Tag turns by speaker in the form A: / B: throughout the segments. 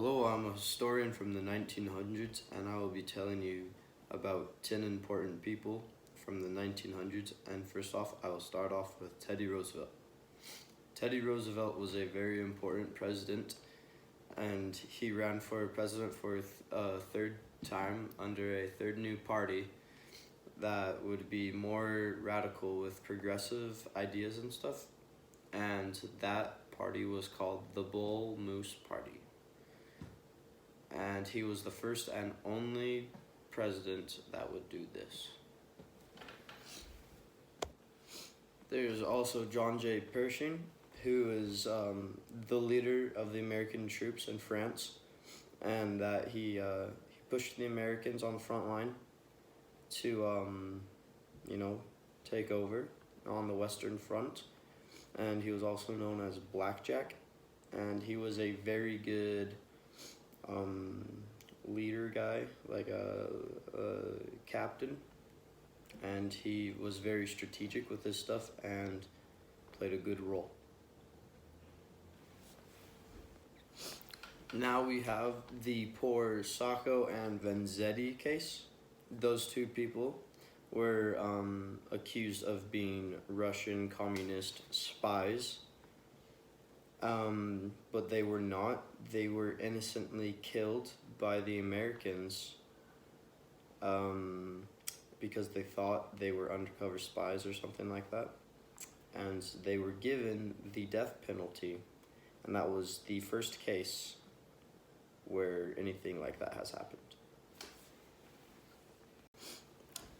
A: Hello, I'm a historian from the 1900s, and I will be telling you about 10 important people from the 1900s. And first off, I will start off with Teddy Roosevelt. Teddy Roosevelt was a very important president, and he ran for president for a third time under a third new party that would be more radical with progressive ideas and stuff. And that party was called the Bull Moose Party. And he was the first and only president that would do this. There's also John J. Pershing, who is the leader of the American troops in France, and that he pushed the Americans on the front line to take over on the Western Front, and he was also known as Blackjack, and he was a very good leader guy, like a captain, and he was very strategic with his stuff and played a good role. Now we have the poor Sacco and Vanzetti case. Those two people were accused of being Russian communist spies. But they were not. They were innocently killed by the Americans because they thought they were undercover spies or something like that. And they were given the death penalty. And that was the first case where anything like that has happened.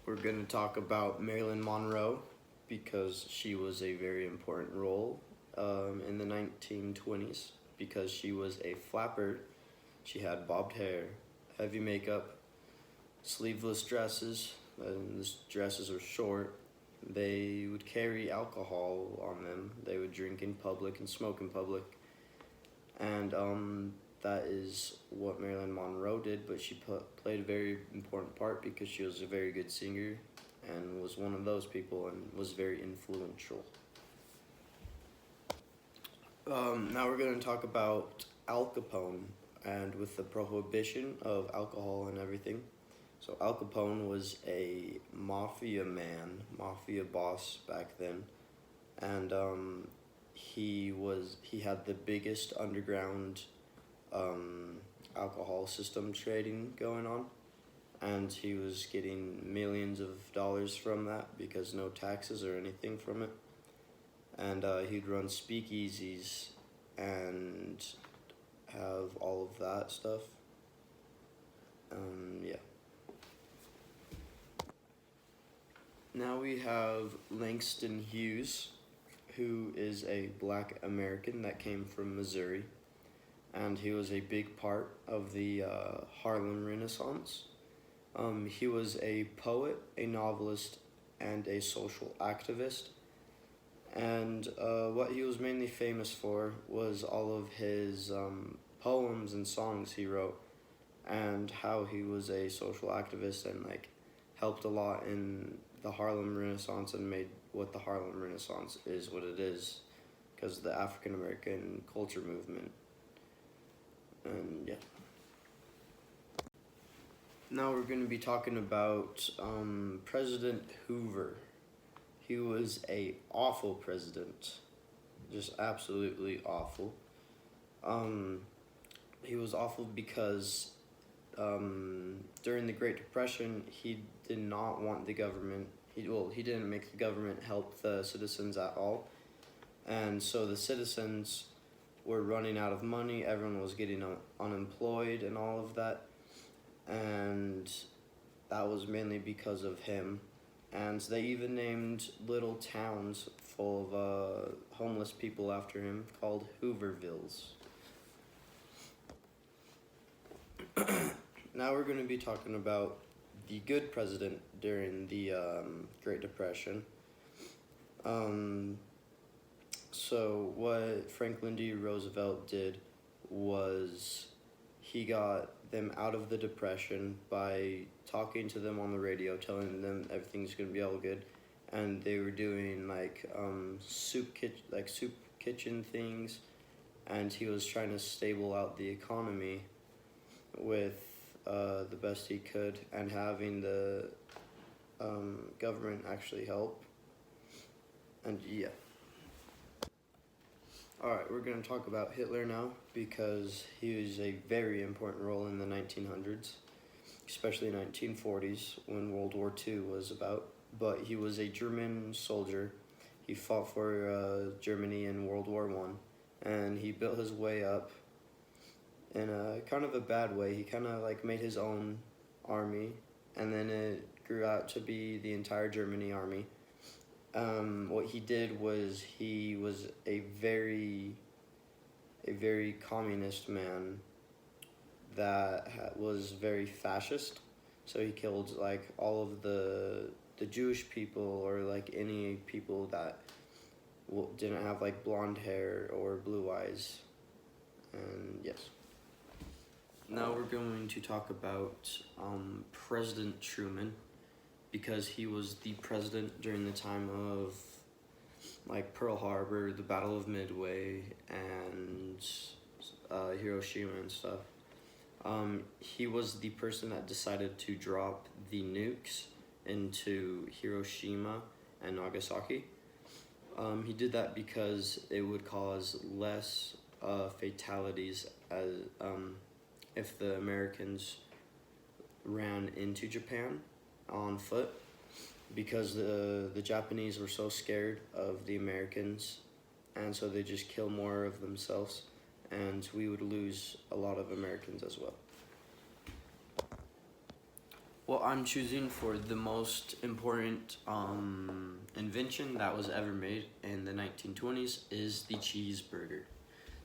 A: We're going to talk about Marilyn Monroe because she was a very important role in the 1920s because she was a flapper. She had bobbed hair, heavy makeup, sleeveless dresses, and the dresses are short. They would carry alcohol on them. They would drink in public and smoke in public. And that is what Marilyn Monroe did, but she played a very important part because she was a very good singer and was one of those people and was very influential. Now we're going to talk about Al Capone and with the prohibition of alcohol and everything. So Al Capone was a mafia boss back then, and he had the biggest underground alcohol system trading going on, and he was getting millions of dollars from that because no taxes or anything from it. And he'd run speakeasies and have all of that stuff. Yeah. Now we have Langston Hughes, who is a black American that came from Missouri. And he was a big part of the Harlem Renaissance. He was a poet, a novelist, and a social activist. And what he was mainly famous for was all of his poems and songs he wrote, and how he was a social activist and helped a lot in the Harlem Renaissance and made what the Harlem Renaissance is what it is because of the African American culture movement. And yeah. Now we're going to be talking about President Hoover. He was a awful president, just absolutely awful. He was awful because during the Great Depression, he did not want the government. He didn't make the government help the citizens at all, and so the citizens were running out of money. Everyone was getting unemployed and all of that, and that was mainly because of him. And they even named little towns full of homeless people after him called Hoovervilles. Now we're going to be talking about the good president during the Great Depression. So what Franklin D. Roosevelt did was he got them out of the Depression by talking to them on the radio, telling them everything's gonna be all good, and they were doing soup kitchen things, and he was trying to stable out the economy with the best he could, and having the government actually help. And yeah. Alright, we're going to talk about Hitler now, because he was a very important role in the 1900s, especially 1940s when World War II was about. But he was a German soldier. He fought for Germany in World War I, and he built his way up in a kind of a bad way. He kind of like made his own army, and then it grew out to be the entire Germany army. What he did was he was a very communist man that was very fascist. So he killed like all of the Jewish people, or like any people that didn't have like blonde hair or blue eyes. And yes. Now we're going to talk about President Truman, because he was the president during the time of like Pearl Harbor, the Battle of Midway, and Hiroshima and stuff. He was the person that decided to drop the nukes into Hiroshima and Nagasaki. He did that because it would cause less fatalities as if the Americans ran into Japan on foot, because the Japanese were so scared of the Americans, and so they just kill more of themselves, and we would lose a lot of Americans as well. What I'm choosing for the most important invention that was ever made in the 1920s is the cheeseburger.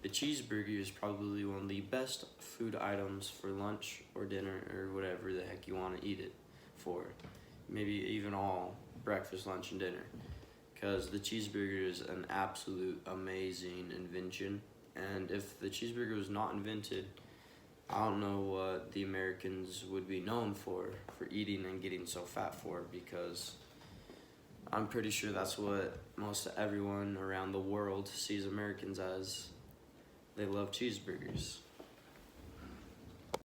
A: The cheeseburger is probably one of the best food items for lunch or dinner or whatever the heck you want to eat it for. Maybe even all breakfast, lunch, and dinner. Because the cheeseburger is an absolute amazing invention. And if the cheeseburger was not invented, I don't know what the Americans would be known for eating and getting so fat for, because I'm pretty sure that's what most everyone around the world sees Americans as. They love cheeseburgers.